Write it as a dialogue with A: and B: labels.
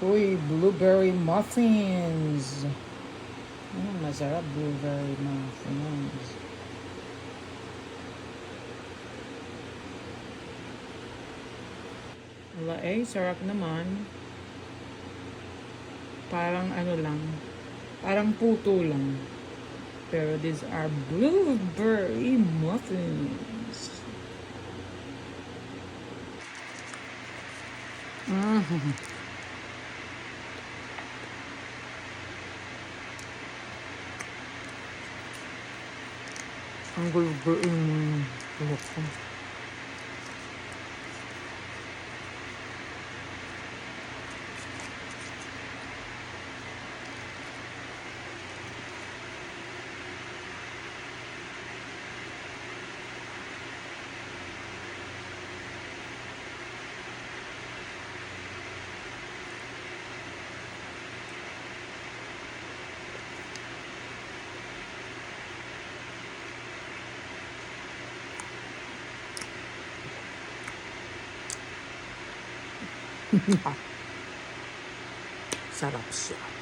A: Uy, blueberry muffins. Masarap blueberry muffins. Wala sarap naman. Parang ano lang. Parang puto lang. Pero these are blueberry muffins. Ang blueberry muffins. Sarap siya.